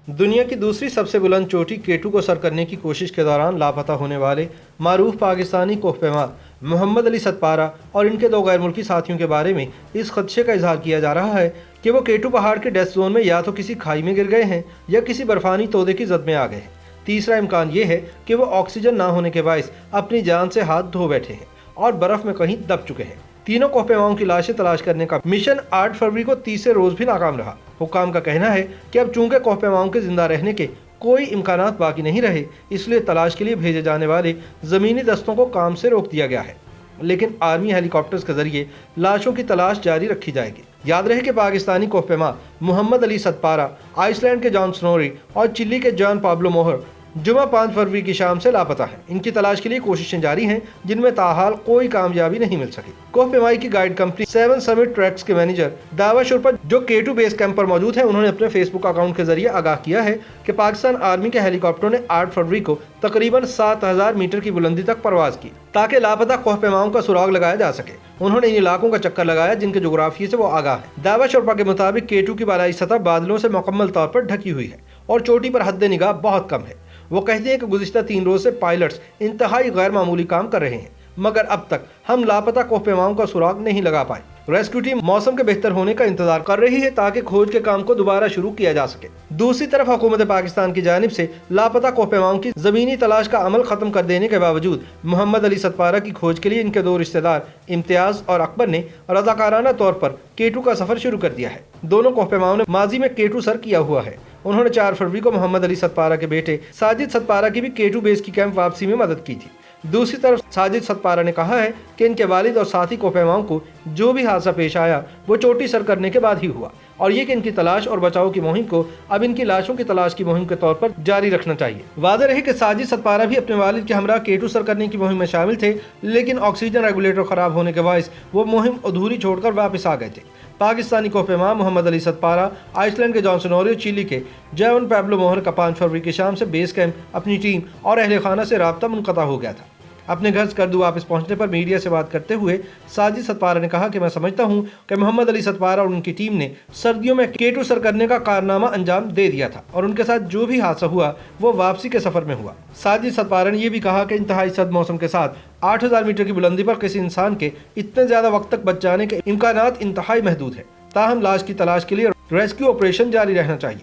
दुनिया की दूसरी सबसे बुलंद चोटी केटू को सर करने की कोशिश के दौरान लापता होने वाले मारूफ पाकिस्तानी कोहपेमा मोहम्मद अली सतपारा और इनके दो गैर मुल्की साथियों के बारे में इस खदशे का इजहार किया जा रहा है कि वो केटू पहाड़ के डेथ जोन में या तो किसी खाई में गिर गए हैं या किसी बर्फानी तोदे की जद में आ गए हैं। तीसरा इम्कान ये है कि वो ऑक्सीजन ना होने के बायस अपनी जान से हाथ धो बैठे हैं और बर्फ में कहीं दब चुके हैं। तीनों कोहपेमाओं की लाशें तलाश करने का मिशन 8 फरवरी को तीसरे रोज भी नाकाम रहा। हुक्काम का कहना है कि अब चूंकि कोहपेमाओं के जिंदा रहने के कोई इम्कानात बाकी नहीं रहे, इसलिए तलाश के लिए भेजे जाने वाले जमीनी दस्तों को काम से रोक दिया गया है, लेकिन आर्मी हेलीकॉप्टर्स के जरिए लाशों की तलाश जारी रखी जाएगी। याद रहे कि पाकिस्तानी कोहपेमा मोहम्मद अली सतपारा, आइसलैंड के जॉन स्नोरी और चिली के जॉन पाब्लो मोहर जुमा 5 फरवरी की शाम से लापता हैं। इनकी तलाश के लिए कोशिशें जारी हैं, जिनमें ताहाल कोई कामयाबी नहीं मिल सकी। कोहपेमाई की गाइड कंपनी 7 समिट ट्रैक्स के मैनेजर दावा शुरपा, जो केटू बेस कैंप पर मौजूद हैं, उन्होंने अपने फेसबुक अकाउंट के जरिए आगाह किया है कि पाकिस्तान आर्मी के हेलीकॉप्टरों ने 8 फरवरी को तकरीबन 7000 मीटर की बुलंदी तक परवाज की ताकि लापता कोहपेमाओं का सुराग लगाया जा सके। उन्होंने इन इलाकों का चक्कर लगाया जिनके जोग्राफी से वो आगाह है। दावा शुरपा के मुताबिक केटू की बालाई सतह बादलों से मुकम्मल तौर पर ढकी हुई है और चोटी पर हद निगाह बहुत कम है। वो कहते हैं कि गुज़िश्ता 3 रोज से पायलट्स इंतहाई गैर मामूली काम कर रहे हैं, मगर अब तक हम लापता कोहपेमाओं का सुराग नहीं लगा पाए। रेस्क्यू टीम मौसम के बेहतर होने का इंतजार कर रही है ताकि खोज के काम को दोबारा शुरू किया जा सके। दूसरी तरफ हुकूमत पाकिस्तान की जानिब से लापता कोहपेमाओं की जमीनी तलाश का अमल खत्म कर देने के बावजूद मोहम्मद अली सतपारा की खोज के लिए इनके दो रिश्तेदार इम्तियाज और अकबर ने रजाकाराना तौर पर केटू का सफर शुरू कर दिया है। दोनों कोहपेमाओं ने माजी में केटू सर किया हुआ है। उन्होंने 4 फरवरी को मोहम्मद अली सतपारा के बेटे साजिद सतपारा की भी केटू बेस की कैंप वापसी में मदद की थी। दूसरी तरफ साजिद सतपारा ने कहा है कि इनके वालिद और साथी कोहपेमाओं को जो भी हादसा पेश आया वो चोटी सर करने के बाद ही हुआ, और ये कि इनकी तलाश और बचाव की मुहिम को अब इनकी लाशों की तलाश की मुहिम के तौर पर जारी रखना चाहिए। वाज़ेह रहे कि साजिद सतपारा भी अपने वालिद के हमरा केटू सर करने की मुहिम में शामिल थे, लेकिन ऑक्सीजन रेगुलेटर खराब होने के बायस वो मुहिम अधूरी छोड़कर वापस आ गए थे। पाकिस्तानी कोहपेमा मोहम्मद अली सतपारा आइसलैंड के जॉन स्नोरी, चिली के जॉन पाब्लो मोहर का 5 फरवरी की शाम से बेस कैंप, अपनी टीम और अहले खाना से राब्ता मुनक़ता हो गया था। अपने घर स्कर्दू वापस पहुंचने पर मीडिया से बात करते हुए साजिद सतपारा ने कहा कि मैं समझता हूं कि मोहम्मद अली सतपारा और उनकी टीम ने सर्दियों में केटू सर करने का कारनामा अंजाम दे दिया था और उनके साथ जो भी हादसा हुआ वो वापसी के सफर में हुआ। साजिद सतपारा ने यह भी कहा कि इंतहाई सर्द मौसम के साथ 8000 मीटर की बुलंदी पर किसी इंसान के इतने ज्यादा वक्त तक बच जाने के इम्कानात इंतहाई महदूद है, ताहम लाश की तलाश के लिए रेस्क्यू ऑपरेशन जारी रहना चाहिए।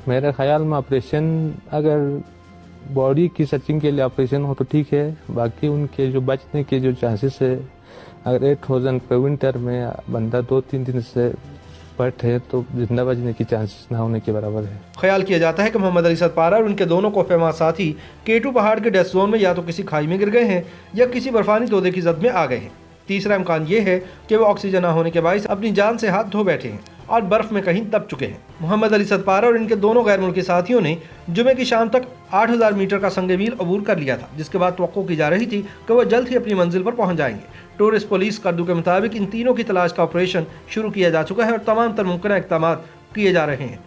मेरे ख्याल में ऑपरेशन अगर बॉडी की सर्चिंग के लिए ऑपरेशन हो तो ठीक है, बाकी उनके जो बचने के जो चांसेस है, अगर 8000 पे विंटर में बंदा 2-3 दिन से पट है तो जिंदा बचने की चांसेस ना होने के बराबर है। ख्याल किया जाता है कि मोहम्मद अली सतपारा और उनके दोनों कोहपेमा साथी केटू पहाड़ के डेथ जोन में या तो किसी खाई में गिर गए हैं या किसी बर्फानी तोदे की जद में आ गए हैं। तीसरा इम्कान ये है कि वो ऑक्सीजन न होने के बायस अपनी जान से हाथ धो बैठे हैं और बर्फ में कहीं दब चुके हैं। मोहम्मद अली सतपारा और इनके दोनों गैर मुल्की साथियों ने जुमे की शाम तक 8000 मीटर का संग मील अबूर कर लिया था, जिसके बाद तवक्को की जा रही थी कि वह जल्द ही अपनी मंजिल पर पहुंच जाएंगे। टूरिस्ट पुलिस कर्दू के मुताबिक इन तीनों की तलाश का ऑपरेशन शुरू किया जा चुका है और तमाम तर मुमकिन इक़दाम किए जा रहे हैं।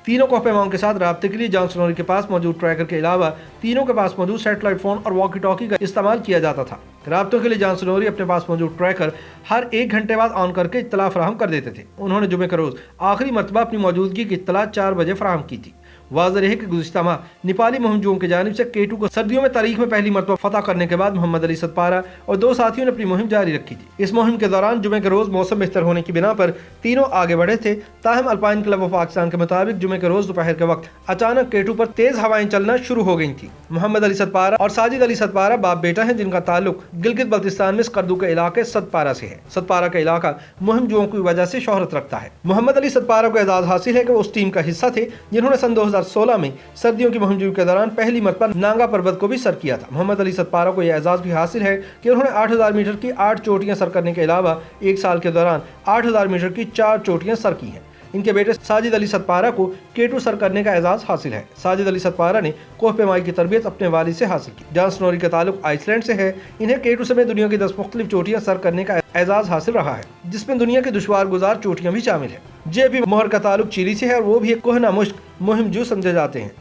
तीनों कोहपेमाओं के साथ राब्ते के लिए जॉन स्नोरी के पास मौजूद ट्रैकर के अलावा तीनों के पास मौजूद सैटेलाइट फोन और वॉकी टॉकी का इस्तेमाल किया जाता था। राब्तों के लिए जॉन स्नोरी अपने पास मौजूद ट्रैकर हर 1 घंटे बाद ऑन करके इत्तला फराहम कर देते थे। उन्होंने जुमे के रोज आखिरी मरतबा अपनी मौजूदगी की इत्तला 4 बजे फराहम की थी। वाज़ेह रहे कि गुज़िश्ता माह नेपाली मुहिमजों की जानिब से केटू को सर्दियों में तारीख में पहली मरतबा फतह करने के बाद मोहम्मद अली सतपारा और 2 साथियों ने अपनी मुहिम जारी रखी थी। इस मुहिम के दौरान जुमे के रोज मौसम बेहतर होने की बिना पर तीनों आगे बढ़े थे, ताहम अल्पाइन क्लब ऑफ पाकिस्तान के मुताबिक जुमे के रोज दोपहर के वक्त अचानक केटू पर तेज हवाएं चलना शुरू हो गई थी। मोहम्मद अली सतपारा और साजिद अली सतपारा बाप बेटा है, जिनका ताल्लुक गिलगित बल्तिस्तान में स्कर्दू के इलाके सतपारा से है। सतपारा का इलाका मुहिमजों की वजह से शोहरत रखता है। मोहम्मद अली सतपारा को एजाज हासिल है कि वो उस टीम का हिस्सा थे जिन्होंने सन 2016 में सर्दियों की मुहिम के दौरान पहली मरतबा नांगा पर्वत को भी सर किया था। मोहम्मद अली सतपारा को यह एजाज भी हासिल है कि उन्होंने 8000 मीटर की 8 चोटियां सर करने के अलावा 1 साल के दौरान 8000 मीटर की 4 चोटियां सर की हैं। इनके बेटे साजिद अली सतपारा को केटू सर करने का एजाज हासिल है। साजिद अली सतपारा ने कोहपेमाई की तरबियत अपने वालिद से हासिल की। जॉन स्नोरी का ताल्लुक आइसलैंड से है। इन्हें केटू समेत दुनिया की 10 मुख्तलिफ चोटियां सर करने का एजाज हासिल रहा है, जिसमें दुनिया की दुश्वार गुजार चोटियां भी शामिल है। JP मोहर का ताल्लुक चिली से है और वो भी एक कोहना मुश्क मुहिम जो समझे जाते हैं।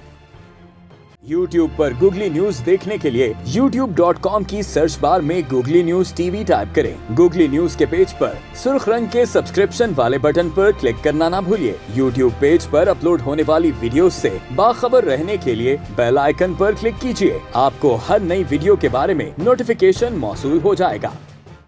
YouTube पर गूगली न्यूज देखने के लिए youtube.com की सर्च बार में गूगली न्यूज टीवी टाइप करें। गूगली न्यूज के पेज पर सुर्ख रंग के सब्सक्रिप्शन वाले बटन पर क्लिक करना ना भूलिए। YouTube पेज पर अपलोड होने वाली वीडियो से बाखबर रहने के लिए बेल आइकन पर क्लिक कीजिए। आपको हर नई वीडियो के बारे में नोटिफिकेशन मौसूल हो जाएगा।